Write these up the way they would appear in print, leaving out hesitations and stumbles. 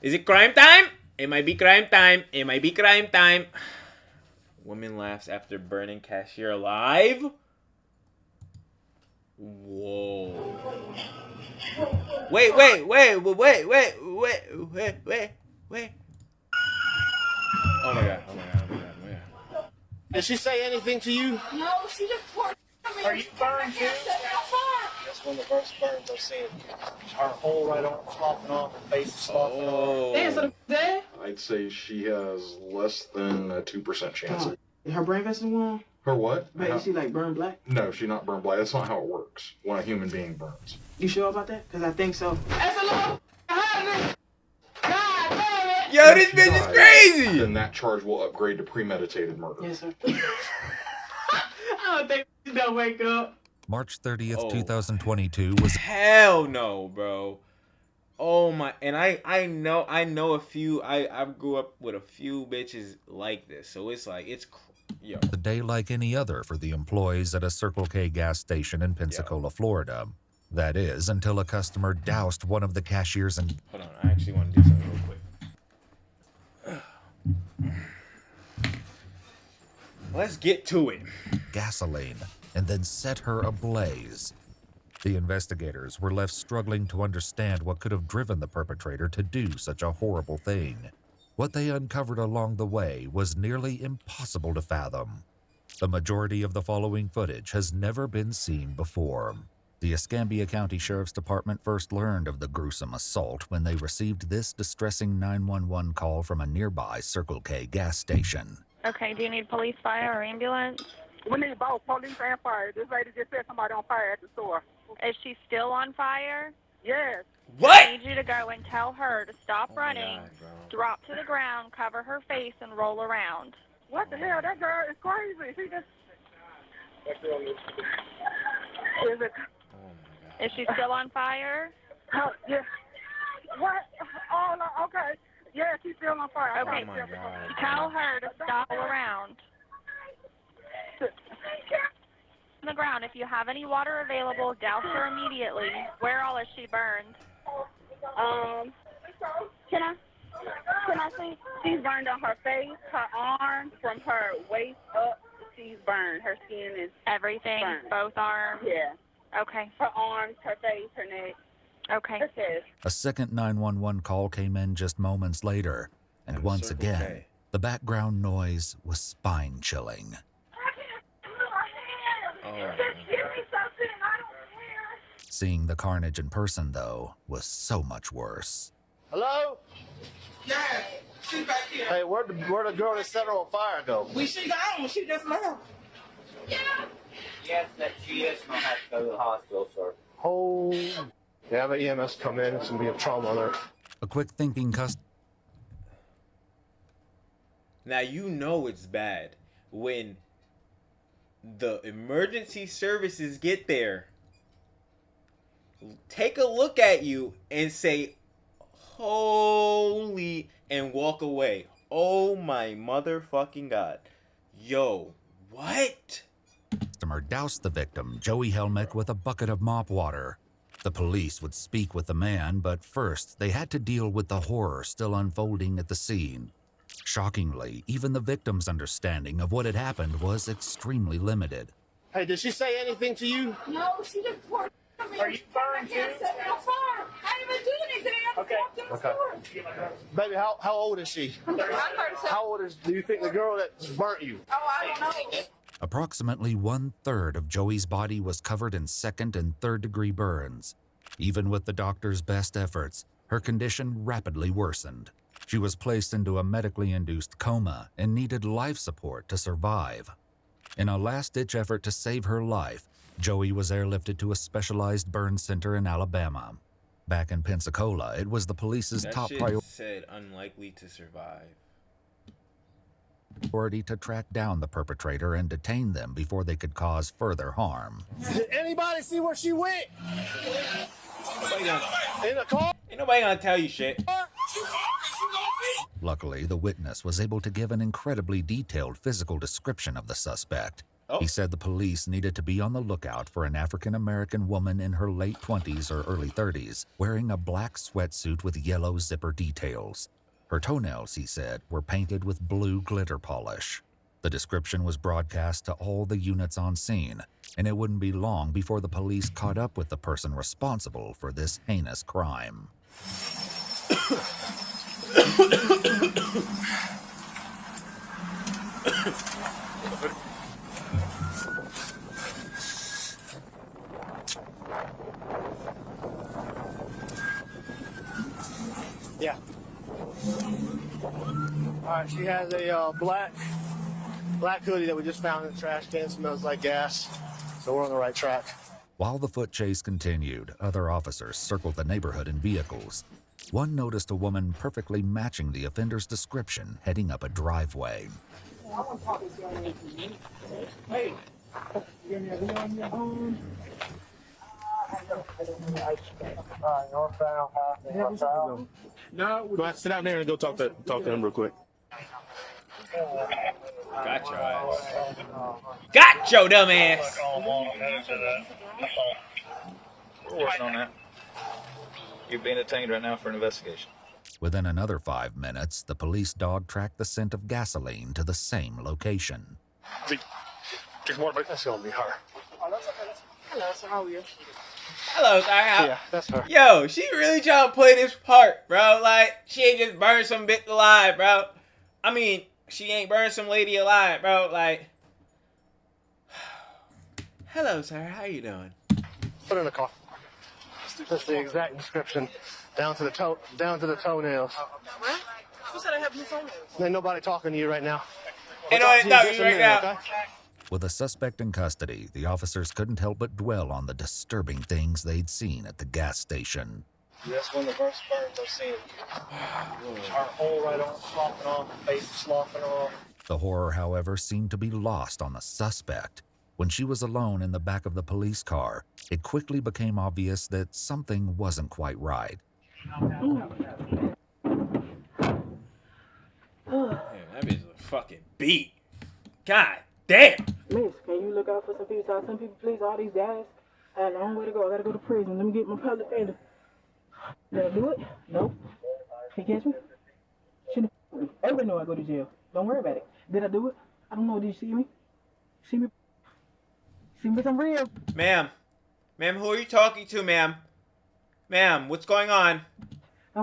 Is it crime time? It might be crime time. It might be crime time. Woman laughs after burning cashier alive. Whoa. Wait. Oh my god. Did she say anything to you? No, she just poured. Are you burned too? That's one of the worst burns I've seen. Her whole right arm flopping off, her face is flopping off. I'd say she has less than a 2% chance. Her brain vessel wound? Her what? But is she like burned black? No, she's not burned black. That's not how it works when a human being burns. You sure about that? Because I think so. Yo, this bitch is crazy. Then that charge will upgrade to premeditated murder. Yes, sir. I don't think they'll wake up. March 30th, 2022 was... Hell no, bro. Oh my, and I know a few, I grew up with a few bitches like this, so it's like, yo. A day like any other for the employees at a Circle K gas station in Pensacola, Florida. That is, until a customer doused one of the cashiers and... Hold on, I actually want to do something real quick. Let's get to it. Gasoline, and then set her ablaze. The investigators were left struggling to understand what could have driven the perpetrator to do such a horrible thing. What they uncovered along the way was nearly impossible to fathom. The majority of the following footage has never been seen before. The Escambia County Sheriff's Department first learned of the gruesome assault when they received this distressing 911 call from a nearby Circle K gas station. Okay, do you need police, fire, or ambulance? We need both police and fire. This lady just said somebody on fire at the store. Is she still on fire? Yes. What? I need you to go and tell her to stop running, drop to the ground, cover her face, and roll around. What the hell? That girl is crazy. She just... Is it... Is she still on fire? Yeah. What? Oh, no, okay. Yeah, she's still on fire. Okay. Oh my God. Tell her to stop around. On the ground. If you have any water available, douse her immediately. Where all is she burned? Can I see? She's burned on her face, her arms, from her waist up. She's burned. Her skin is Everything? burned. Both arms? Yeah. Okay. Her arms, her face, her neck. Okay. Her chest. A second 911 call came in just moments later, and once again, the background noise was spine-chilling. Seeing the carnage in person, though, was so much worse. Hello? Yes, she's back here. Hey, where'd the girl that set her on fire go? She gone. She just left. Yes, that she is going to have to go to the hospital, sir. Oh. Yeah, have an EMS come in. It's going to be a trauma alert. A quick thinking customer. Now you know it's bad when the emergency services get there, take a look at you and say, holy, and walk away. Oh my motherfucking God. Yo, what? Customer doused the victim, Joey Helmick, with a bucket of mop water. The police would speak with the man, but first they had to deal with the horror still unfolding at the scene. Shockingly, even the victim's understanding of what had happened was extremely limited. Hey, did she say anything to you? No, she just poured. Are you burned too? I didn't even do anything. I just walked in the store. Baby, how old is she? I'm 37. How old do you think the girl that burnt you? Oh, I don't know. Approximately 1/3 of Joey's body was covered in second and third-degree burns. Even with the doctor's best efforts, her condition rapidly worsened. She was placed into a medically induced coma and needed life support to survive. In a last-ditch effort to save her life, Joey was airlifted to a specialized burn center in Alabama. Back in Pensacola, it was the police's top priority. Said unlikely to survive. To track down the perpetrator and detain them before they could cause further harm. Did anybody see where she went? In a car? Ain't nobody gonna tell you shit. Luckily, the witness was able to give an incredibly detailed physical description of the suspect. Oh. He said the police needed to be on the lookout for an African-American woman in her late 20s or early 30s, wearing a black sweatsuit with yellow zipper details. Her toenails, he said, were painted with blue glitter polish. The description was broadcast to all the units on scene, and it wouldn't be long before the police caught up with the person responsible for this heinous crime. Yeah. Alright, she has a black hoodie that we just found in the trash can. Smells like gas. So we're on the right track. While the foot chase continued, other officers circled the neighborhood in vehicles. One noticed a woman perfectly matching the offender's description heading up a driveway. Hey. No, go ahead, sit down there and go talk to him real quick. Got your ass. Got your dumb ass. We're working on that. You're being detained right now for an investigation. Within another 5 minutes, the police dog tracked the scent of gasoline to the same location. There's more, but that's gonna be her. Oh, that's okay. Hello, sir. How are you? Hello, sir. Yeah, that's her. Yo, she really trying to play this part, bro. Like, she ain't just burned some bitch alive, bro. I mean, she ain't burned some lady alive, bro. Like, hello, sir. How you doing? Put her in the car. That's the exact description, down to the toenails. What? Who said I have blue toenails? Ain't nobody talking to you right now. Ain't nobody talking to you right now. Okay? With the suspect in custody, the officers couldn't help but dwell on the disturbing things they'd seen at the gas station. That's one of the worst burns I've seen. Our whole right arm sloughing off, face sloughing off. The horror, however, seemed to be lost on the suspect. When she was alone in the back of the police car, it quickly became obvious that something wasn't quite right. Man, that bitch is a fucking beat. God damn. Miss, can you look out for some people? Tell some people, please, all these guys. I have a long way to go. I gotta go to prison. Let me get my public defender. Did I do it? Nope. Can you catch me? Shouldn't have. Everybody know I go to jail. Don't worry about it. Did I do it? I don't know. Did you see me? See me? See me? I'm real. Ma'am. Ma'am, who are you talking to, ma'am? Ma'am, what's going on? They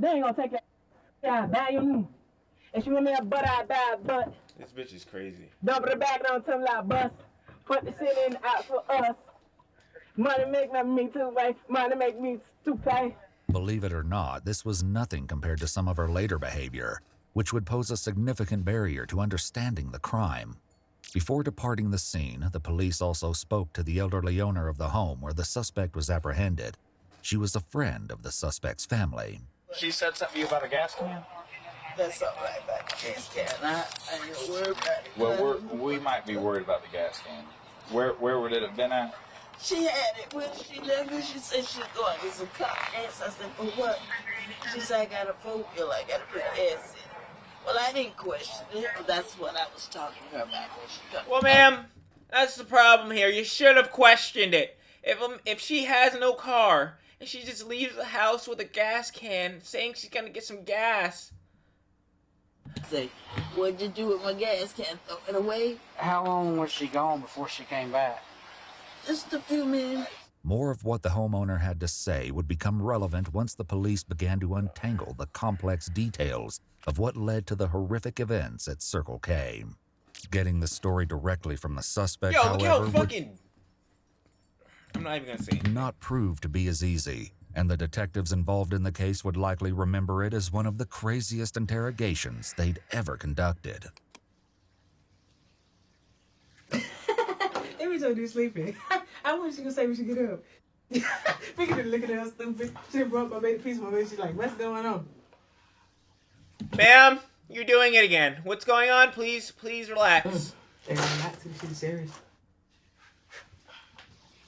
ain't gonna take that. Yeah, value. And she want me a butt, I buy a butt. This bitch is crazy. Double the back on some like bus. Put the ceiling out for us. Money make me too, right? Money make me stupid. Believe it or not, this was nothing compared to some of her later behavior, which would pose a significant barrier to understanding the crime. Before departing the scene, the police also spoke to the elderly owner of the home where the suspect was apprehended. She was a friend of the suspect's family. She said something to you about a gas can? That's something like that. Gas can. I ain't worried about it. Well, we might be worried about the gas can. Where would it have been at? She had it when she left me. She said she's going to get some gas. I said, for what? She said, I got a phobia. I got to put gas in. Well, I didn't question it. That's what I was talking to her about when she got. Well, ma'am, that's the problem here. You should have questioned it. If she has no car and she just leaves the house with a gas can saying she's gonna get some gas. Say, what'd you do with my gas can? Throw it away? How long was she gone before she came back? Just a few minutes. More of what the homeowner had to say would become relevant once the police began to untangle the complex details of what led to the horrific events at Circle K. Getting the story directly from the suspect, however, I'm not even gonna say it. Not prove to be as easy, and the detectives involved in the case would likely remember it as one of the craziest interrogations they'd ever conducted. Every time you're sleeping, I want you to say we should get up. Figure to look at her stupid. She brought my baby piece of my baby. She's like, what's going on? Ma'am, you're doing it again. What's going on? Please relax. They're not too shit serious.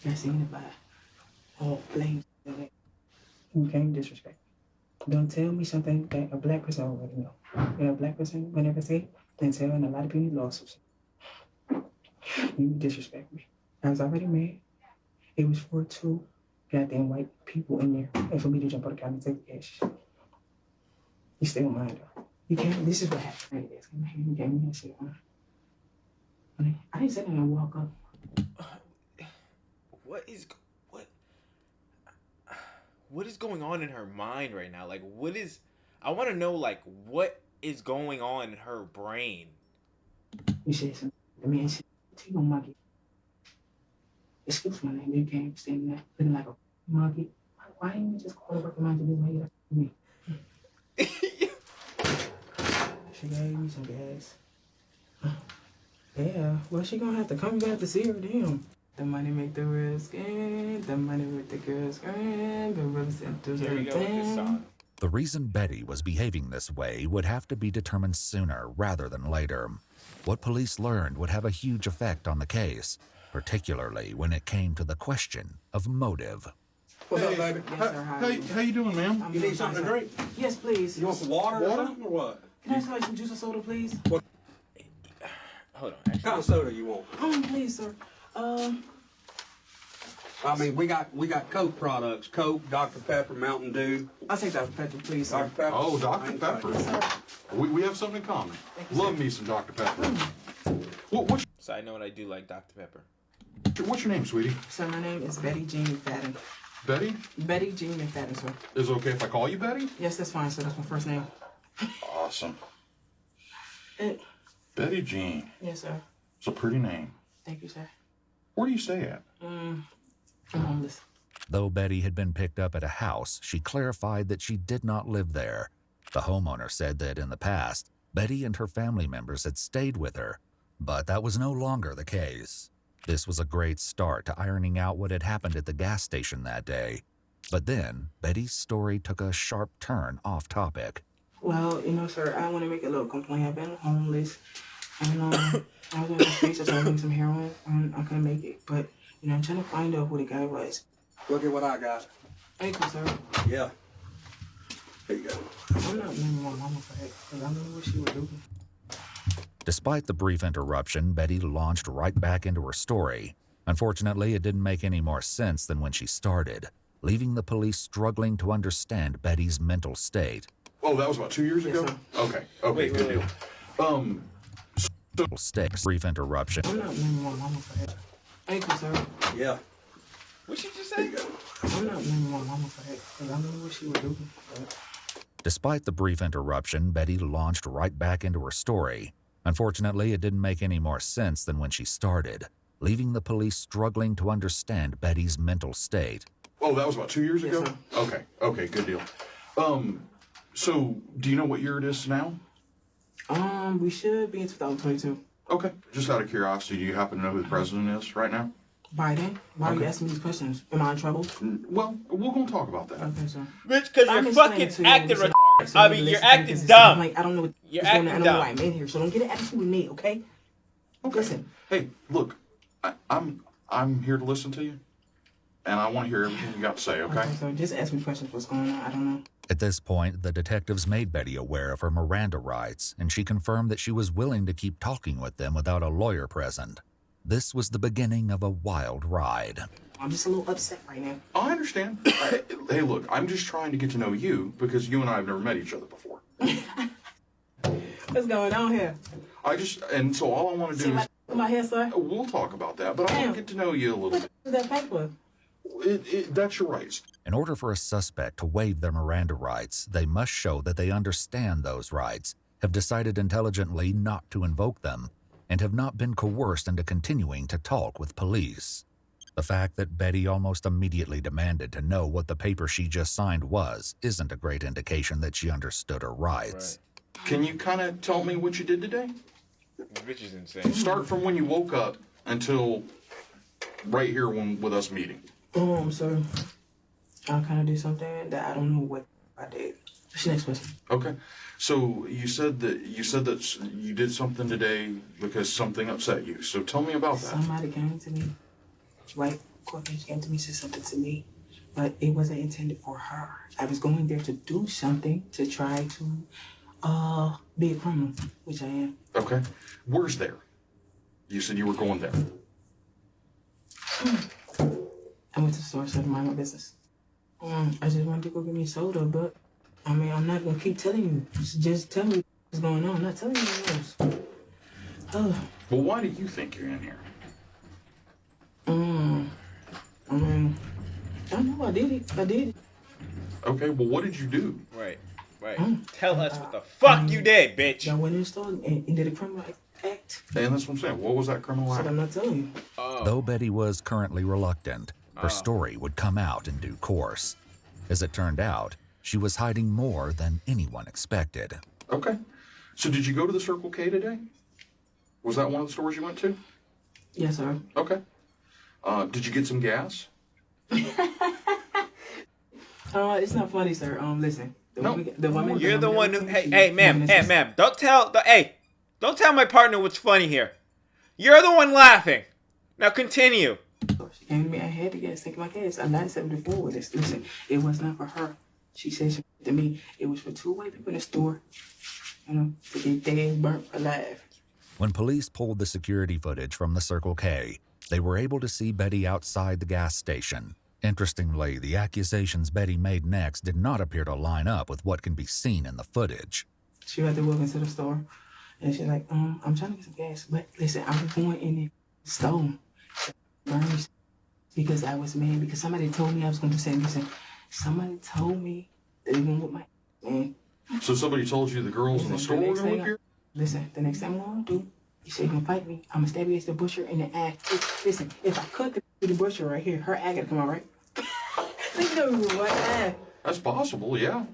I seen it by all flames. You can't disrespect. Don't tell me something that a black person already know. And a black person would never say, and tell, and a lot of people lost. You disrespect me. I was already mad. It was for 2 goddamn white people in there, and for me to jump on the counter and take the cash. You still mind though. You can't. This is what happened. You gave me that shit. I didn't sit there and walk up. What is going on in her mind right now? Like, I want to know, like, what is going on in her brain? You said something. I mean, she gonna monkey. Excuse my name. You can't stand that. Looking like a monkey. Why didn't you just call her recommend this way you me? She gave me some gas. Yeah, well, she gonna have to come back to see her, damn. The money make the real skin, the money with the girl scream, the rose into the Here we go with this song. The reason Betty was behaving this way would have to be determined sooner rather than later. What police learned would have a huge effect on the case, particularly when it came to the question of motive. What's up, baby? Yes, sir, How you doing, ma'am? You need something to drink? Yes, please. You want some water or something, or what? Can I have like some juice or soda, please? What Hold on. kind of soda you want? Oh, please, sir. I mean, we got Coke products. Coke, Dr. Pepper, Mountain Dew. I'll take Dr. Pepper, please, sir. Dr. Pepper. Oh, Dr. Pepper. We have something in common. Love me some Dr. Pepper. So I know what I do like Dr. Pepper. What's your name, sweetie? Sir, my name is Betty Jean McFadden. Betty? Betty Jean McFadden, sir. Is it okay if I call you Betty? Yes, that's fine, sir. That's my first name. Awesome. It, Betty Jean. yes, sir. It's a pretty name. Thank you, sir. Where do you stay at? I'm homeless. Though Betty had been picked up at a house, she clarified that she did not live there. The homeowner said that in the past, Betty and her family members had stayed with her, but that was no longer the case. This was a great start to ironing out what had happened at the gas station that day. But then, Betty's story took a sharp turn off topic. Well, sir, I want to make a little complaint. I've been homeless, and I was on the streets just having some heroin, and I couldn't make it. But, I'm trying to find out who the guy was. Look at what I got. Thank you, sir. Yeah. Here you go. I'm not blaming my mama for that, because I know what she was doing. Despite the brief interruption, Betty launched right back into her story. Unfortunately, it didn't make any more sense than when she started, leaving the police struggling to understand Betty's mental state. Oh, that was about 2 years ago? Okay, Wait, good deal. Brief interruption. I'm not blaming my mama for that. Thank you, sir. Yeah. What she just say? I'm not blaming my mama for that, because I know what she was doing. Despite the brief interruption, Betty launched right back into her story. Unfortunately, it didn't make any more sense than when she started, leaving the police struggling to understand Betty's mental state. Oh, that was about 2 years ago? Sir. Okay, good deal. So, do you know what year it is now? We should be in 2022. Okay. Just out of curiosity, do you happen to know who the president is right now? Biden? Why are you asking me these questions? Am I in trouble? Well, we're going to talk about that. Okay, sir. Bitch, because I'm you're explaining fucking to you, acting listen, retarded. so I you mean, you're listen, acting because dumb. I don't know what's You're going on. I acting don't know why dumb. I'm in here, so don't get an attitude with me, okay? Listen. Hey, look, I'm here to listen to you, and I want to hear everything you got to say, okay? So just ask me questions. What's going on? I don't know. At this point, the detectives made Betty aware of her Miranda rights, and she confirmed that she was willing to keep talking with them without a lawyer present. This was the beginning of a wild ride. I'm just a little upset right now. I understand. Hey, look, I'm just trying to get to know you because you and I have never met each other before. What's going on here? And so all I want to do is... My hair, sir? We'll talk about that, but I want to get to know you a little bit. What's that paper? That's your rights. In order for a suspect to waive their Miranda rights, they must show that they understand those rights, have decided intelligently not to invoke them, and have not been coerced into continuing to talk with police. The fact that Betty almost immediately demanded to know what the paper she just signed was isn't a great indication that she understood her rights. Right. Can you kind of tell me what you did today? This bitch is insane. Start from when you woke up until right here with us meeting. So I kind of did something that I don't know what I did. What's the next question? Okay. So you said that you did something today because something upset you. So tell me about that. Somebody came to me. White corporation came to me, said something to me. but it wasn't intended for her. I was going there to do something to try to be a criminal, which I am. Okay. Where's there? You said you were going there. I went to the store so to mind my business. I just wanted to go get me a soda, but I mean, I'm not gonna keep telling you. Just tell me what's going on. I'm not telling you anything else. Well, why do you think you're in here? I mean, I don't know. I did it. Okay, well, what did you do? Right. Tell us what the fuck you did, bitch. I went in the store and did a criminal act. And that's what I'm saying. What was that criminal act? I'm not telling you. Though Betty was currently reluctant, her story would come out in due course. As it turned out, she was hiding more than anyone expected. Okay. So did you go to the Circle K today? Was that one of the stores you went to? Yes, sir. Okay. Did you get some gas? It's not funny, sir. Listen. The woman. You're the one who. Hey, ma'am. Don't tell my partner what's funny here. You're the one laughing. Now continue. She came to me. I had to take my gas. I'm not 74 with this. Listen, it was not for her. She said to me, it was for two white people in the store. You know, to get their burnt alive. When police pulled the security footage from the Circle K, they were able to see Betty outside the gas station. Interestingly, the accusations Betty made next did not appear to line up with what can be seen in the footage. She had to walk into the store, and she's like, I'm trying to get some gas, but listen, I was going in the store because I was mad, because somebody told me I was going to say, listen, somebody told me that they went with my man. So somebody told you the girls in the store were going to appear? Listen, the next time I'm going to do, you say you're going to fight me, I'm going to stab you against the butcher in the eye. Listen, if I cut the butcher right here, her eye got to come out, right? That's possible, yeah.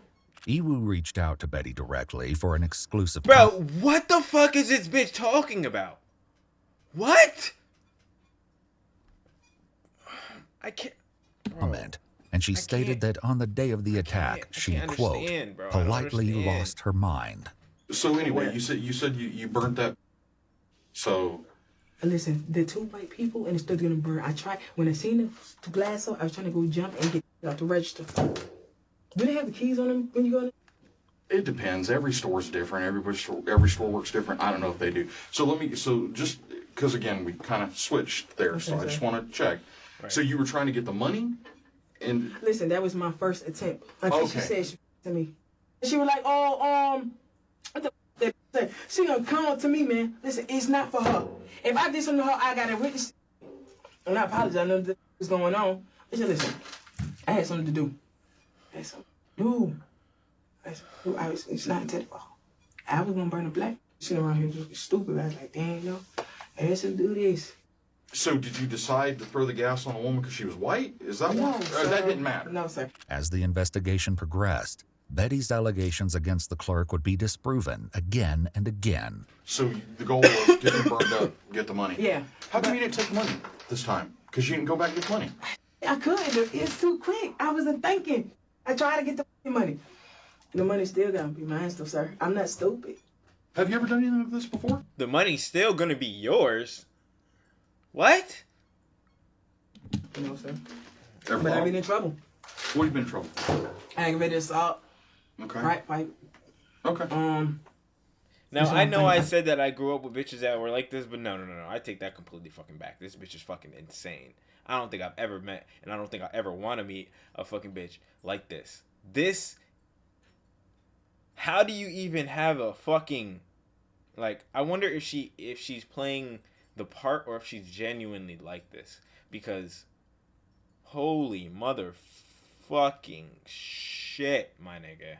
Iwu reached out to Betty directly for an exclusive... Bro, what the fuck is this bitch talking about? What? I can't... comment, and she stated that on the day of the attack, she, quote, politely lost her mind. So anyway, you said you burnt that. So. Listen, the two white people and the store gonna burn. I tried when I seen the glass up. I was trying to go jump and get out the register. Do they have the keys on them when you go in? It depends. Every store's different. Every store works different. I don't know if they do. So just because again we kind of switched there, so I just want to check. Right. So you were trying to get the money, and listen, that was my first attempt. Until she said to me, she was like, "Oh, what the f-? She gonna come to me, man. Listen, it's not for her. If I did something to her, I gotta witness. And I apologize. I know what was going on. But listen, I had something to do. It's not intended for her. I was gonna burn a black. Sitting around here looking stupid. I was like, damn, I had to do this. So did you decide to throw the gas on a woman because she was white? Is that no, or that didn't matter? No, sir. As the investigation progressed, Betty's allegations against the clerk would be disproven again and again. So the goal was get you burned up, get the money. Yeah. How come you didn't take money this time? Because you didn't go back and get money. I could. It's too quick. I wasn't thinking. I tried to get the money. The money still gotta be mine, still, sir. I'm not stupid. Have you ever done anything like this before? The money's still gonna be yours. What? No, sir. But I've been in trouble. What have you been in trouble? Aggravated assault. Okay. Right, fight. Okay. Now, I know I said that I grew up with bitches that were like this, but no. I take that completely fucking back. This bitch is fucking insane. I don't think I've ever met, and I don't think I ever want to meet a fucking bitch like this. How do you even have a fucking, like, I wonder if she's playing the part or if she's genuinely like this. Because, holy motherfucking shit, my nigga.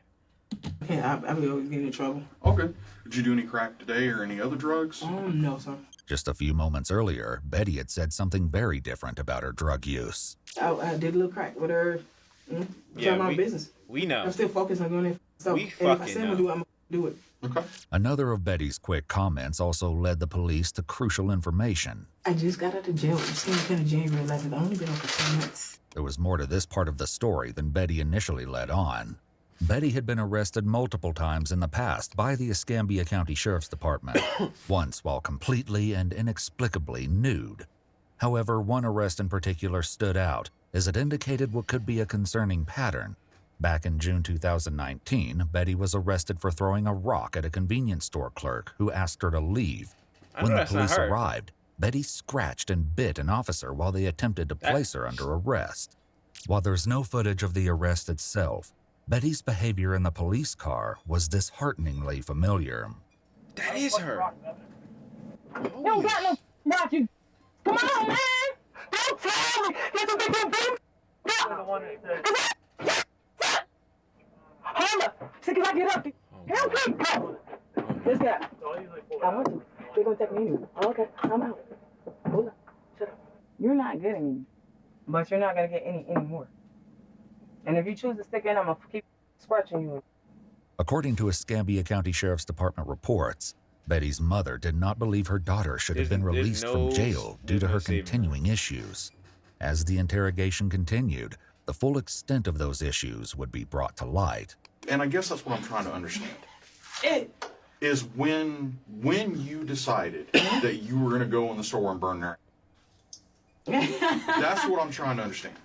Yeah, I be always getting in trouble. Okay. Did you do any crack today or any other drugs? No, sir. Just a few moments earlier, Betty had said something very different about her drug use. I did a little crack with her. Yeah, my business. We know. I'm still focused on doing it. So we if I say I'm gonna do it, I'm gonna do it. Okay. Another of Betty's quick comments also led the police to crucial information. I just got out of jail. I'm still kind of January 11th. I've only been out for 2 months. There was more to this part of the story than Betty initially led on. Betty had been arrested multiple times in the past by the Escambia County Sheriff's Department, once while completely and inexplicably nude. However, one arrest in particular stood out, as it indicated what could be a concerning pattern. Back in June 2019, Betty was arrested for throwing a rock at a convenience store clerk who asked her to leave. When the police arrived, Betty scratched and bit an officer while they attempted to place her under arrest. While there's no footage of the arrest itself, Betty's behavior in the police car was dishearteningly familiar. That is her. You don't got no about you. Come on, man. Don't tell me. That's what they do. Hold up. See, can I get up? Help me. Go. This guy. I want to. They're going to take me anyway. Okay, I'm out. Hold up. Shut up. You're not getting me. But you're not going to get any more. And if you choose to stick in, I'm going to keep scratching you. According to Escambia County Sheriff's Department reports, Betty's mother did not believe her daughter should have been released from jail due to her continuing issues. As the interrogation continued, the full extent of those issues would be brought to light. And I guess that's what I'm trying to understand. Is when you decided that you were going to go in the store and burn her. That's what I'm trying to understand.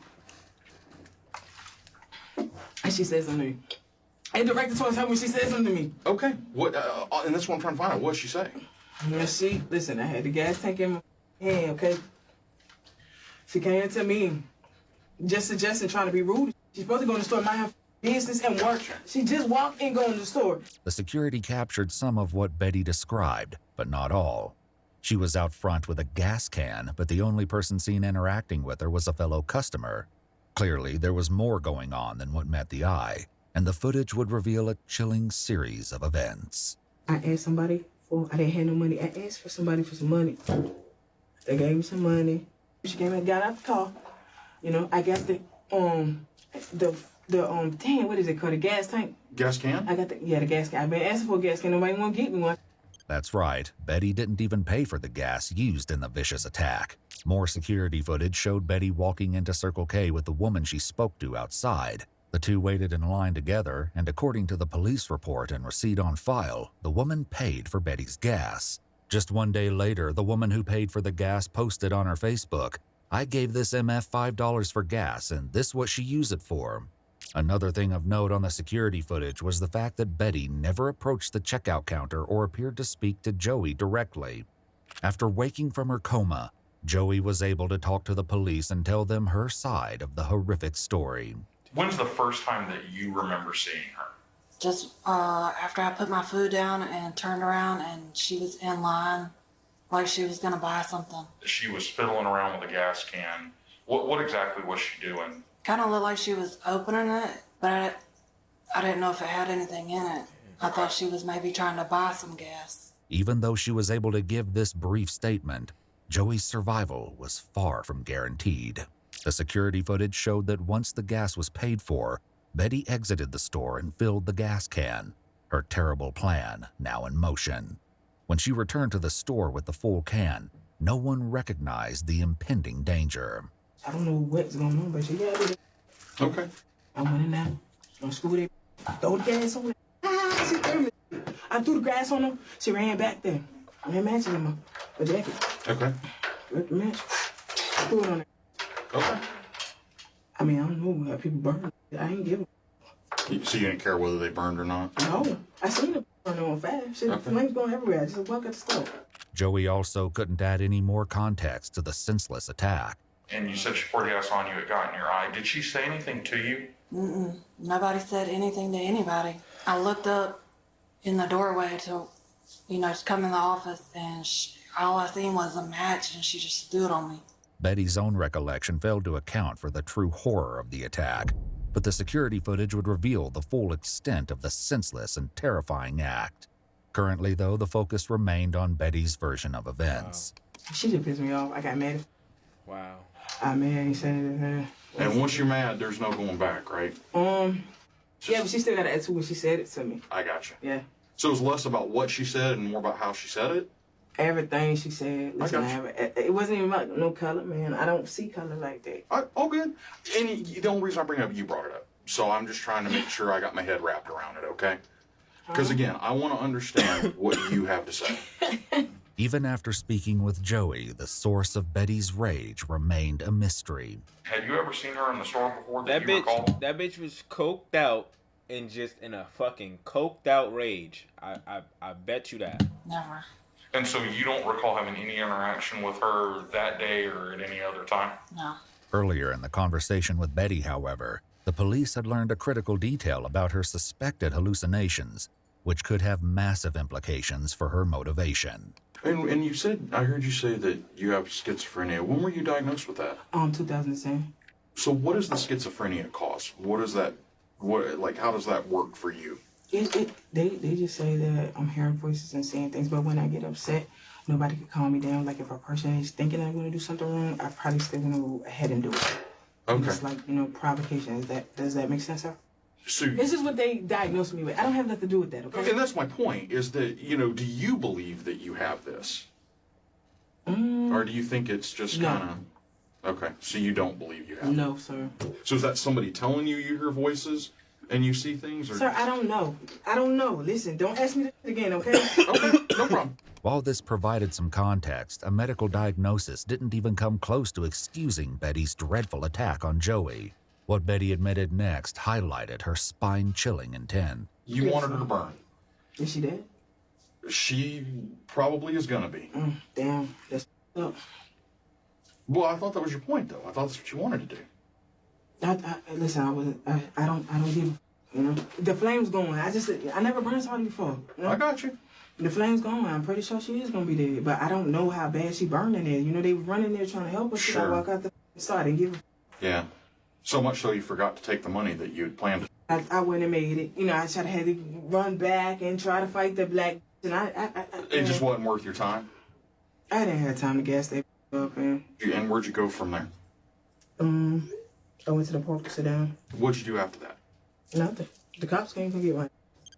And she said something to me. And director told her when she said something to me. Okay. What? And that's what I'm trying to find out. What'd she say? Yeah, listen, I had the gas tank in my hand, okay? She came to me, just suggesting trying to be rude. She's supposed to go in the store, mind her business and work. She just walked in, go in the store. The security captured some of what Betty described, but not all. She was out front with a gas can, but the only person seen interacting with her was a fellow customer. Clearly, there was more going on than what met the eye, and the footage would reveal a chilling series of events. I asked somebody I didn't have no money. I asked for somebody for some money. They gave me some money. She came and got out the car. You know, I got the what is it called? The gas tank? Gas can? I got the gas can. I've been asking for a gas can. Nobody want to get me one. That's right. Betty didn't even pay for the gas used in the vicious attack. More security footage showed Betty walking into Circle K with the woman she spoke to outside. The two waited in line together, and according to the police report and receipt on file, the woman paid for Betty's gas. Just one day later, the woman who paid for the gas posted on her Facebook, "I gave this MF $5 for gas, and this what she used it for." Another thing of note on the security footage was the fact that Betty never approached the checkout counter or appeared to speak to Joey directly. After waking from her coma, Joey was able to talk to the police and tell them her side of the horrific story. When's the first time that you remember seeing her? Just after I put my food down and turned around, and she was in line like she was going to buy something. She was fiddling around with a gas can. What exactly was she doing? Kind of looked like she was opening it, but I didn't know if it had anything in it. I thought she was maybe trying to buy some gas. Even though she was able to give this brief statement, Joey's survival was far from guaranteed. The security footage showed that once the gas was paid for, Betty exited the store and filled the gas can, her terrible plan now in motion. When she returned to the store with the full can, no one recognized the impending danger. I don't know what's going on, but she got it. Okay. I went in there, on school day, throw the gas on her. She threw me. I threw the gas on her. She ran back there. I had matches in my jacket. Okay. Ripped the match. Threw it on her. Okay. I mean, I don't know how people burn. I ain't giving. So you didn't care whether they burned or not? No. I seen it burn on fire. Shit, okay. Flames going everywhere. I just walk at the store. Joey also couldn't add any more context to the senseless attack. And you said she poured gas on you, it got in your eye. Did she say anything to you? Nobody said anything to anybody. I looked up in the doorway to, to come in the office, and all I seen was a match, and she just stood on me. Betty's own recollection failed to account for the true horror of the attack, but the security footage would reveal the full extent of the senseless and terrifying act. Currently, though, the focus remained on Betty's version of events. Wow. She just pissed me off. I got mad. Wow. I ain't saying anything. And once you're mad, there's no going back, right? Yeah, but she still got an attitude when she said it to me. I got you. Yeah. So it was less about what she said and more about how she said it? Everything she said. Listen, it wasn't even about no color, man. I don't see color like that. Oh, good. And the only reason I bring it up, you brought it up. So I'm just trying to make sure I got my head wrapped around it, okay? Because, again, I want to understand what you have to say. Even after speaking with Joey, the source of Betty's rage remained a mystery. Had you ever seen her in the store before that bitch, that bitch was coked out and just in a fucking coked out rage. I bet you that. Never. And so you don't recall having any interaction with her that day or at any other time? No. Earlier in the conversation with Betty, however, the police had learned a critical detail about her suspected hallucinations, which could have massive implications for her motivation. And you said, I heard you say that you have schizophrenia. When were you diagnosed with that? 2010. So what does the schizophrenia cause? What is that, how does that work for you? They just say that I'm hearing voices and seeing things, but when I get upset, nobody can calm me down. Like if a person is thinking I'm going to do something wrong, I probably still going to go ahead and do it. Okay. It's like, provocation. Does that make sense, sir? So, this is what they diagnosed me with. I don't have nothing to do with that, okay? And that's my point, is that, do you believe that you have this? Or do you think it's just kind of... Okay, so you don't believe you have it? No, sir. So is that somebody telling you hear voices and you see things? Or... Sir, I don't know. I don't know. Listen, don't ask me this again, okay? Okay, no problem. While this provided some context, a medical diagnosis didn't even come close to excusing Betty's dreadful attack on Joey. What Betty admitted next highlighted her spine-chilling intent. You wanted her to burn. Is she dead? She probably is gonna be. Damn, that's up. Well, I thought that was your point, though. I thought that's what you wanted to do. Listen, I don't give. The flame's going. I never burned somebody before. I got you. The flame's going. I'm pretty sure she is gonna be dead, but I don't know how bad she burned in there. They were running there trying to help us. Sure. I walk out the side and give her. Yeah. So much so you forgot to take the money that you had planned. I wouldn't have made it. I tried to have to run back and try to fight the black. And it just wasn't worth your time? I didn't have time to gas that up. And where'd you go from there? I went to the park to sit down. What'd you do after that? Nothing. The cops came to get one.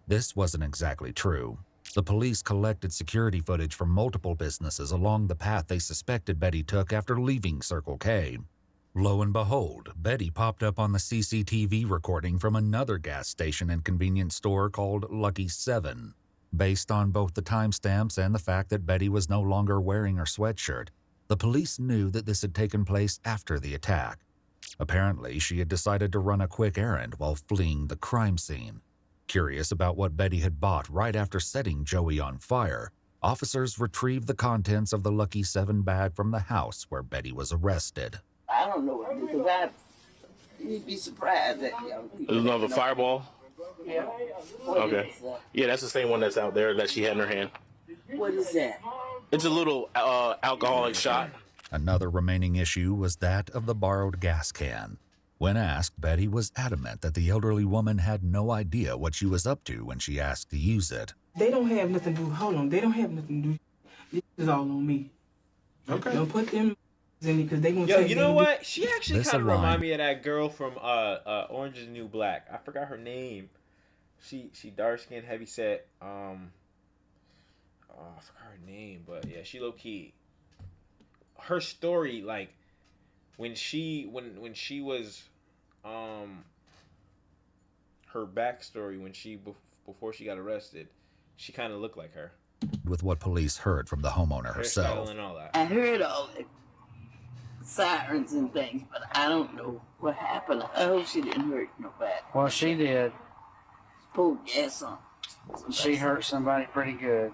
This wasn't exactly true. The police collected security footage from multiple businesses along the path they suspected Betty took after leaving Circle K. Lo and behold, Betty popped up on the CCTV recording from another gas station and convenience store called Lucky 7. Based on both the timestamps and the fact that Betty was no longer wearing her sweatshirt, the police knew that this had taken place after the attack. Apparently, she had decided to run a quick errand while fleeing the crime scene. Curious about what Betty had bought right after setting Joey on fire, officers retrieved the contents of the Lucky 7 bag from the house where Betty was arrested. I don't know what to do, because you'd be surprised that young people. There's another fireball? Yeah. Okay. Yeah, that's the same one that's out there that she had in her hand. What is that? It's a little alcoholic shot. Another remaining issue was that of the borrowed gas can. When asked, Betty was adamant that the elderly woman had no idea what she was up to when she asked to use it. They don't have nothing to do. Hold on. They don't have nothing to do. This is all on me. Okay. Don't put them in it because they going to Yo, take you know what? She actually kind of aligned. remind me of that girl from Orange is the New Black. I forgot her name. She dark skinned, heavy set. I forgot her name, but yeah, she low key. Her story, like when she was her backstory before she got arrested, she kind of looked like her. With what police heard from the homeowner herself. And all that. I heard all the sirens and things, but I don't know what happened. I hope she didn't hurt nobody. Well, she did. Pulled gas on. She hurt somebody pretty good.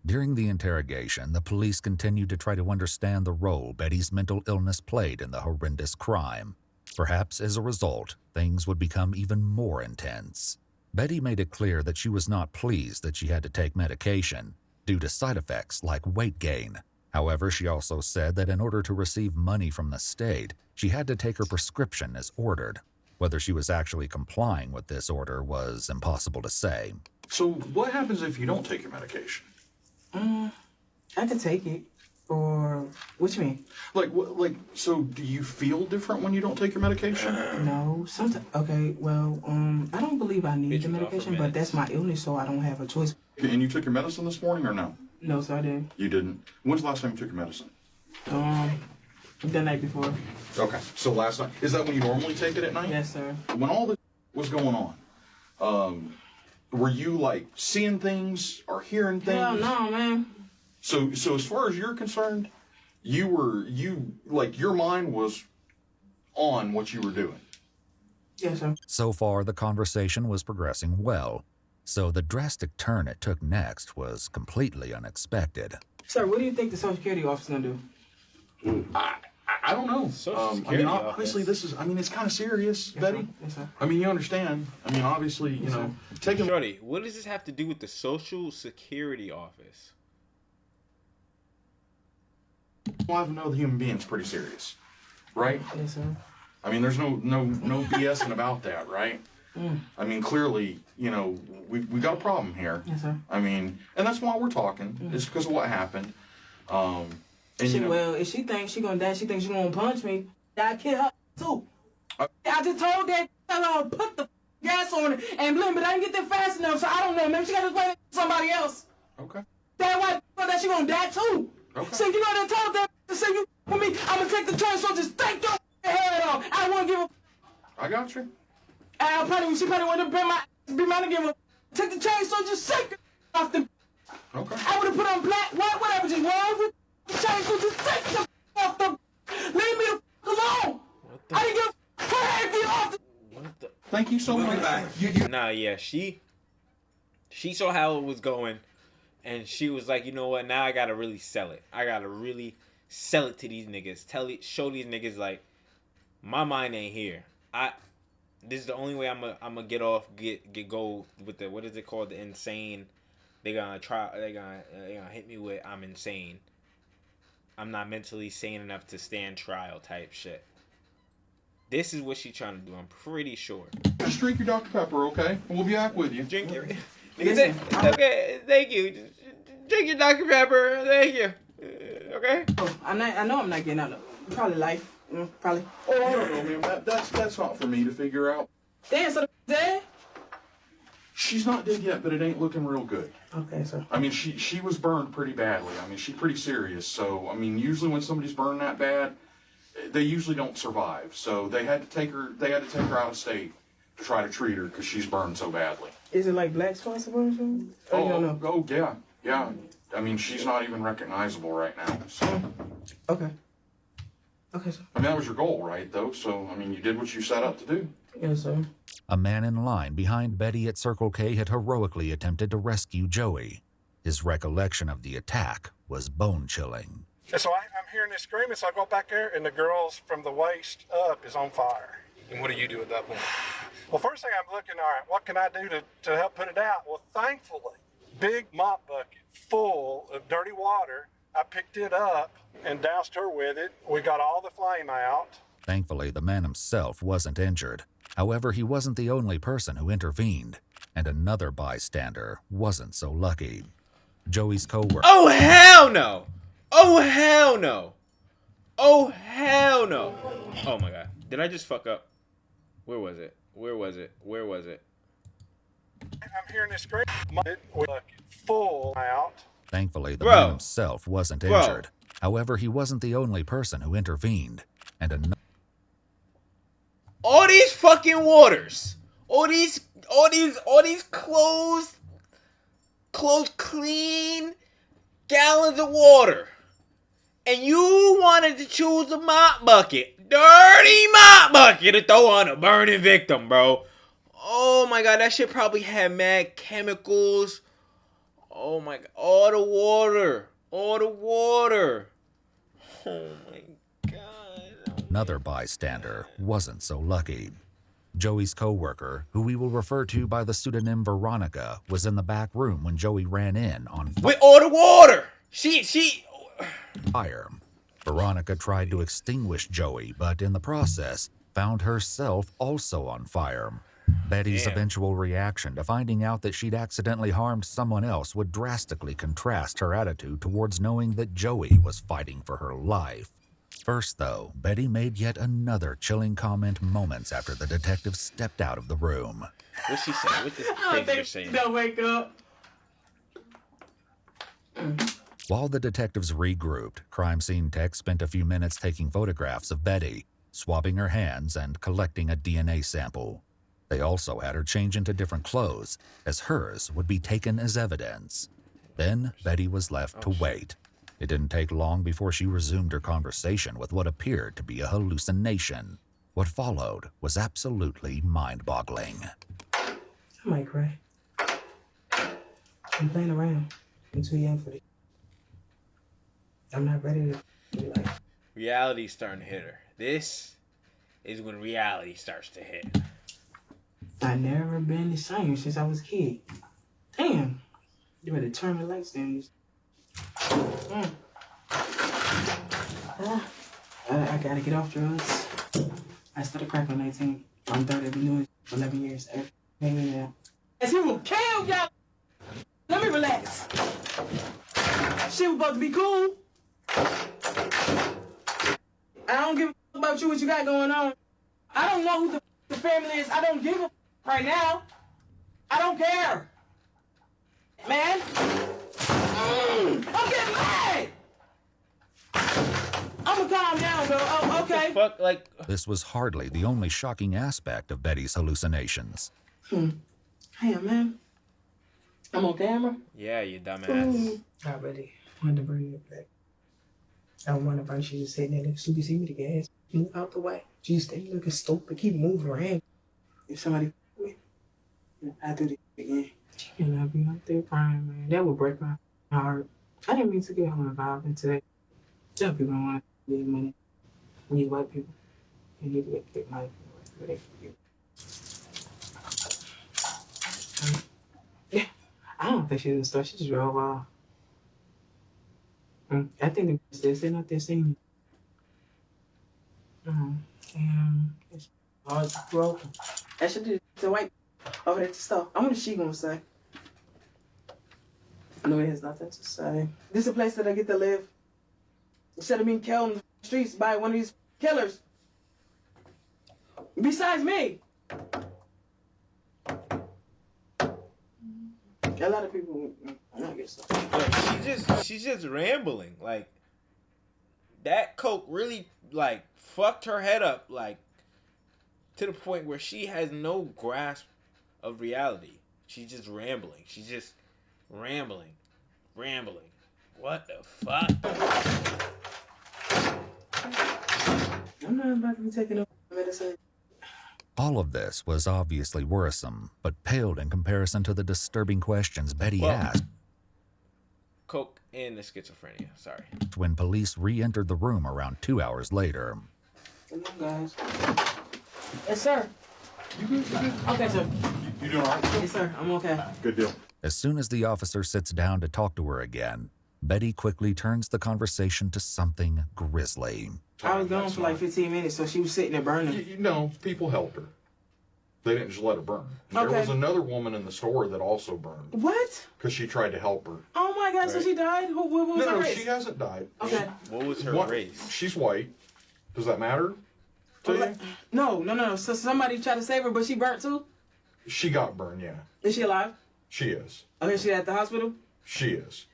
During the interrogation, the police continued to try to understand the role Betty's mental illness played in the horrendous crime. Perhaps as a result, things would become even more intense. Betty made it clear that she was not pleased that she had to take medication due to side effects like weight gain. However, she also said that in order to receive money from the state, she had to take her prescription as ordered. Whether she was actually complying with this order was impossible to say. So what happens if you don't take your medication? I could take it. Or, what you mean? So do you feel different when you don't take your medication? No, sometimes. Okay, well, I don't believe I need the medication, but that's my illness, so I don't have a choice. And you took your medicine this morning or no? No, sir, I didn't. You didn't? When's the last time you took your medicine? The night before. Okay, so last night. Is that when you normally take it at night? Yes, sir. When all this was going on, were you like seeing things or hearing things? Hell no, man. So as far as you're concerned, your mind was on what you were doing. Yes, sir. So far, the conversation was progressing well, so the drastic turn it took next was completely unexpected. Sir, what do you think the Social Security office is gonna do? I don't know. Obviously, it's kind of serious, yes, Betty. Sir. Yes, sir. You understand. Obviously, yes, taking. Shorty, what does this have to do with the Social Security office? Well, I know the human being's pretty serious, right? Yes, sir. There's no BSing about that, right? Clearly, we got a problem here. Yes, sir. And that's why we're talking. It's because of what happened. Well, if she thinks she gonna die, she thinks she gonna punch me, I kill her too. I just told that fellow to put the gas on it and blame, but I didn't get there fast enough, so I don't know. Maybe she got to blame somebody else. Okay. That way, that she gonna die too. Okay. So you know they told that to say you with me, I'm gonna take the turn, so just take your head off. I don't wanna give a. I got you. She probably want to be mine again. Take the chain, so just shake it off the. Okay. I would have put on black, white, whatever, just one with the chain, so just take the off the. Leave me the alone. I didn't get her head off the. What the? Thank you so much. Nah, yeah, she saw how it was going, and she was like, you know what? Now I gotta really sell it. I gotta really sell it to these niggas. Show these niggas like my mind ain't here. This is the only way I'm gonna go with the, what is it called, the insane. They're gonna hit me with I'm insane. I'm not mentally sane enough to stand trial type shit. This is what she's trying to do. I'm pretty sure. Just drink your Dr. Pepper, okay? We'll be back with you. Drink your. Okay, thank you. Drink your Dr. Pepper. Thank you. Okay. Oh, I know I'm not getting out of it. Probably life. Probably. Oh, I don't know, man. That's not for me to figure out. Damn, so dead? She's not dead yet, but it ain't looking real good. Okay, sir. She was burned pretty badly. She's pretty serious. So, usually when somebody's burned that bad, they usually don't survive. So they had to take her out of state to try to treat her because she's burned so badly. Is it like black spots or something? Oh, you don't know? Yeah. She's not even recognizable right now. So. Okay. Okay, sir. That was your goal, right, though? So, you did what you set up to do. Yes, sir. A man in line behind Betty at Circle K had heroically attempted to rescue Joey. His recollection of the attack was bone-chilling. And so I'm hearing this screaming, so I go back there, and the girl's from the waist up is on fire. And what do you do at that point? Well, first thing I'm looking, all right, what can I do to help put it out? Well, thankfully, big mop bucket full of dirty water. I picked it up and doused her with it. We got all the flame out. Thankfully, the man himself wasn't injured. However, he wasn't the only person who intervened, and another bystander wasn't so lucky. Joey's co-worker... Oh, hell no! Oh, hell no! Oh, hell no! Oh, my God. Did I just fuck up? Where was it? I'm hearing this scream. Full out. Thankfully, the man himself wasn't injured. However, he wasn't the only person who intervened, and all these fucking waters, all these closed clean gallons of water, and you wanted to choose a mop bucket, dirty mop bucket, to throw on a burning victim, bro. Oh my God, that shit probably had mad chemicals. Oh my God, all the water. Oh my God. Another bystander wasn't so lucky. Joey's co-worker, who we will refer to by the pseudonym Veronica, was in the back room when Joey ran in on with all the water. She fire. Veronica tried to extinguish Joey, but in the process, found herself also on fire. Betty's eventual reaction to finding out that she'd accidentally harmed someone else would drastically contrast her attitude towards knowing that Joey was fighting for her life. First, though, Betty made yet another chilling comment moments after the detective stepped out of the room. What's she saying? What this crazy saying? Don't wake up. While the detectives regrouped, crime scene tech spent a few minutes taking photographs of Betty, swabbing her hands and collecting a DNA sample. They also had her change into different clothes, as hers would be taken as evidence. Then Betty was left to wait. It didn't take long before she resumed her conversation with what appeared to be a hallucination. What followed was absolutely mind-boggling. I might cry. I'm playing around. I'm too young for this. I'm not ready to be like... Reality's starting to hit her. This is when reality starts to hit. I never been the same since I was a kid. Damn. You better turn the lights down. I gotta get off drugs. I started crack on 19. I'm 30. I've been doing it for 11 years. Hang now. As he will kill y'all. Let me relax. Shit was supposed to be cool. I don't give a fuck about you, what you got going on. I don't know who the family is. I don't give a fuck right now. I don't care. Man. I'm getting mad. I'm gonna calm down, bro. Oh, okay. Fuck, like... This was hardly the only shocking aspect of Betty's hallucinations. Hey, man. I'm on camera? Yeah, you dumbass. I really wanted to bring it back. I wonder if she was sitting there so you see me the gas. Move out the way. She just stay looking stupid, keep moving around. If somebody me, I do this again. She cannot be out there crying, man. That would break my heart. I didn't mean to get her involved in today. Some people don't want to get money. These white people, they need to get money for they forget. Yeah, I don't think she didn't start. She just drove off. I think they're sitting out there singing. And it's hard to broken. I should do the white over there to stuff. I wonder what she gonna say. No, it has nothing to say. This is a place that I get to live. Instead of being killed in the streets by one of these killers. Besides me. A lot of people not get stuff. Yo, she's just rambling. Like, that coke really, like, fucked her head up, like, to the point where she has no grasp of reality. She's just rambling. She's just rambling. What the fuck? I'm not about to be taking up medicine. All of this was obviously worrisome, but paled in comparison to the disturbing questions Betty asked. Coke and the schizophrenia, sorry. When police re-entered the room around 2 hours later. Come on, guys. Yes, sir. You good? Okay, sir. You doing all right? Yes, sir. I'm okay. Good deal. As soon as the officer sits down to talk to her again, Betty quickly turns the conversation to something grisly. I was gone for like 15 minutes, so she was sitting there burning. You know, people helped her. They didn't just let her burn. Okay. There was another woman in the store that also burned. What? Because she tried to help her. Oh my God, so she died? What was her race? No, she hasn't died. Okay. What was her race? She's white. Does that matter to you? No. So somebody tried to save her, but she burnt too? She got burned, yeah. Is she alive? She is. Okay, she at the hospital? She is.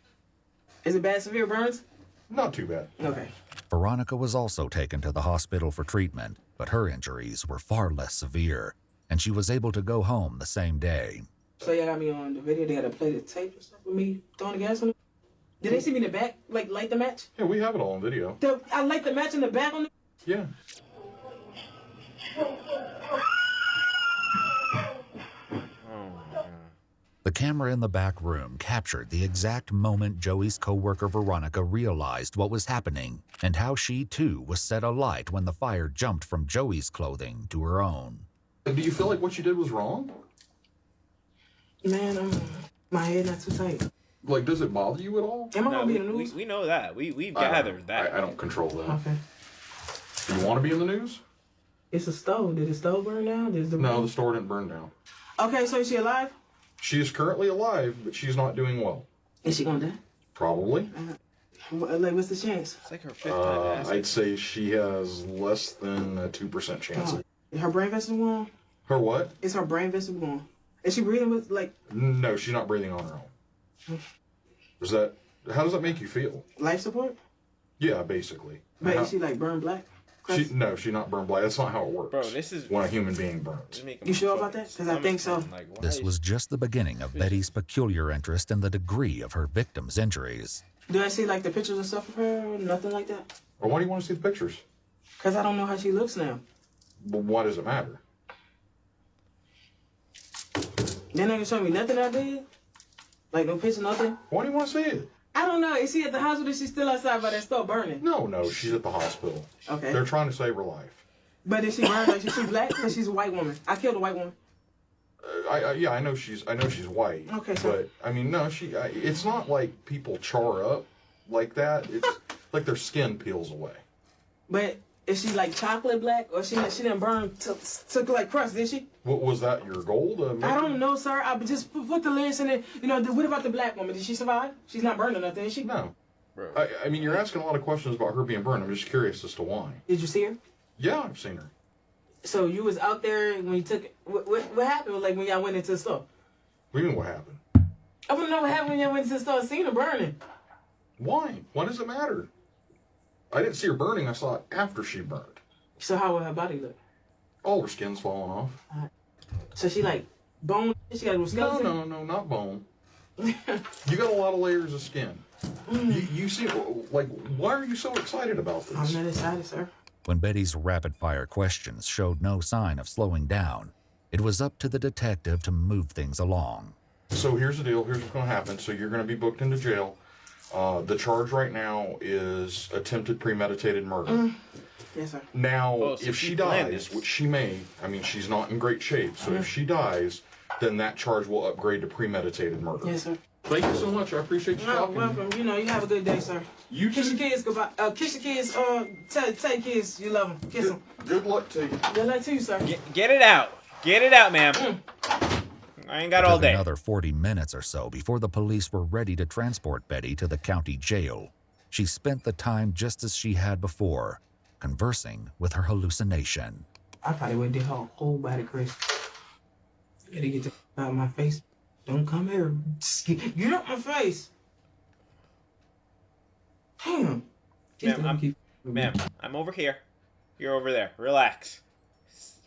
Is it bad, severe burns? Not too bad. Okay. Veronica was also taken to the hospital for treatment, but her injuries were far less severe, and she was able to go home the same day. So y'all got me on the video. They had to play the tape or stuff with me throwing the gas on it? Did they see me in the back, like light the match? Yeah, we have it all on video. I light the match in the back on the... Yeah. The camera in the back room captured the exact moment Joey's co-worker Veronica realized what was happening and how she too was set alight when the fire jumped from Joey's clothing to her own. Do you feel like what you did was wrong? Man, my head not too tight. Like, does it bother you at all? Am I gonna be in the news? We know that. We've gathered that. I don't control that. Okay. Do you want to be in the news? It's a stove. Did the stove burn down? No, the store didn't burn down. Okay, so is she alive? She is currently alive, but she's not doing well. Is she gonna die? Probably. Like, what's the chance? It's like her fifth time. I'd say she has less than a 2% chance. Is her brain vessel gone? Her what? Is her brain vessel gone? Is she breathing with, like... No, she's not breathing on her own. How does that make you feel? Life support? Yeah, basically. But is she, like, burned black? She's not burned black. That's not how it works. Bro, this is when a human being burns. You sure about that? Because I think so. This was just the beginning of Betty's peculiar interest in the degree of her victims' injuries. Do I see like the pictures and stuff of her? Nothing like that? Well, why do you want to see the pictures? Because I don't know how she looks now. Well, why does it matter? They're not going to show me nothing I did? Like no picture, nothing? Why do you want to see it? I don't know. Is she at the hospital? Is she still outside by that store burning? No, she's at the hospital. Okay. They're trying to save her life. But is she burned? Like, is she black? Because she's a white woman. I killed a white woman. Yeah, I know she's white. Okay, so. But I mean, no, it's not like people char up like that. It's like their skin peels away. But is she like chocolate black, or she didn't burn took like crust? Did she? What was that? Your goal to make I don't know, sir. I just put the lens in it. You know, what about the black woman? Did she survive? She's not burned or nothing, is she? No. I mean, you're asking a lot of questions about her being burned. I'm just curious as to why. Did you see her? Yeah, I've seen her. So you was out there when you took it. What happened? Like when y'all went into the store? What do you mean what happened? I want to know what happened when y'all went into the store and seen her burning. Why? Why does it matter? I didn't see her burning. I saw it after she burned. So how would her body look? All her skin's falling off. So she like bone? She got a skeleton? No, not bone. You got a lot of layers of skin. You see, like, why are you so excited about this? I'm not excited, sir. When Betty's rapid-fire questions showed no sign of slowing down, it was up to the detective to move things along. So here's the deal. Here's what's going to happen. So you're going to be booked into jail. The charge right now is attempted premeditated murder. Yes, sir. Now, if she dies, which she may, I mean, she's not in great shape, so if she dies, then that charge will upgrade to premeditated murder. Yes, sir. Thank you so much. I appreciate you talking. Welcome. You know, you have a good day, sir. You kiss your kids goodbye. Kiss your kids. Tell your kids you love them. Kiss them. Good luck to you. Good luck to you, sir. Get it out. Get it out, ma'am. I ain't got all day. Another 40 minutes or so before the police were ready to transport Betty to the county jail. She spent the time just as she had before, conversing with her hallucination. I probably would have did her whole body, Chris. Gotta get the out of my face. Don't come here. Just get out my face. Damn. Ma'am, I'm over here. You're over there. Relax.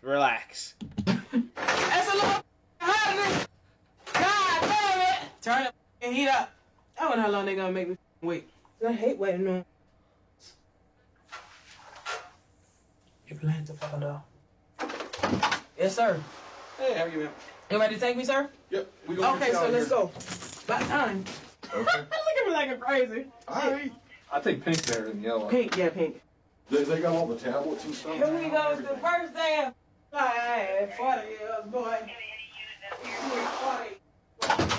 Relax. That's a little hot. God damn it. Turn it and heat up. I wonder how long they gonna make me wait. I hate waiting on. Your plans to fall off. Yes, sir. Hey, how are you, man? You ready to take me, sir? Yep. We gonna Okay, so let's go. About time. Okay. Look at me like a crazy. All right. I think pink better than yellow. Pink, yeah, pink. They got all the tablets and stuff. Here we go. It's the first day of life. 40 years, boy. 40.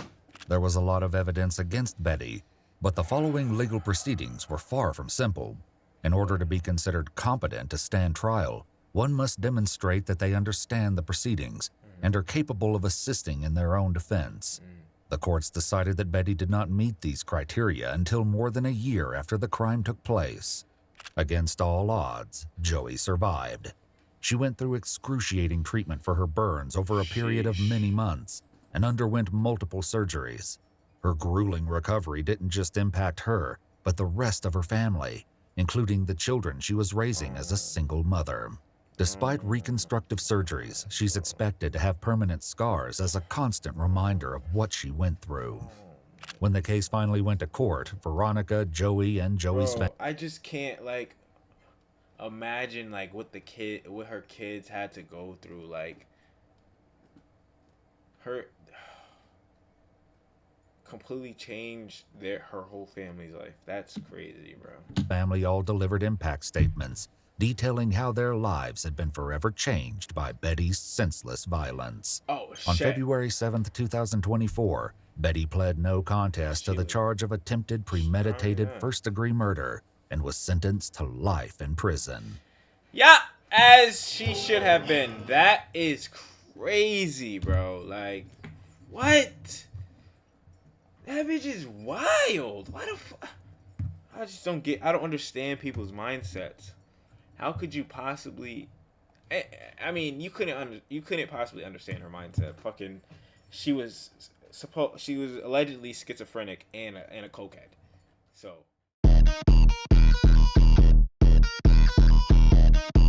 There was a lot of evidence against Betty, but the following legal proceedings were far from simple. In order to be considered competent to stand trial, one must demonstrate that they understand the proceedings and are capable of assisting in their own defense. The courts decided that Betty did not meet these criteria until more than a year after the crime took place. Against all odds, Joey survived. She went through excruciating treatment for her burns over a period of many months and underwent multiple surgeries. Her grueling recovery didn't just impact her, but the rest of her family, including the children she was raising as a single mother. Despite reconstructive surgeries, she's expected to have permanent scars as a constant reminder of what she went through. When the case finally went to court, Veronica, Joey, and Joey's family... I just can't, like, imagine, like, what her kids had to go through. Like, her... completely changed her whole family's life. That's crazy, bro. Family all delivered impact statements detailing how their lives had been forever changed by Betty's senseless violence. Oh, shit. On February 7th, 2024, Betty pled no contest to the charge of attempted premeditated first-degree murder and was sentenced to life in prison. Yeah, as she should have been. That is crazy, bro. Like, what? That bitch is wild. Why the fuck? I just don't get... I don't understand people's mindsets. How could you possibly... I mean, you couldn't possibly understand her mindset. Fucking... She was allegedly schizophrenic and a cokehead. So... you.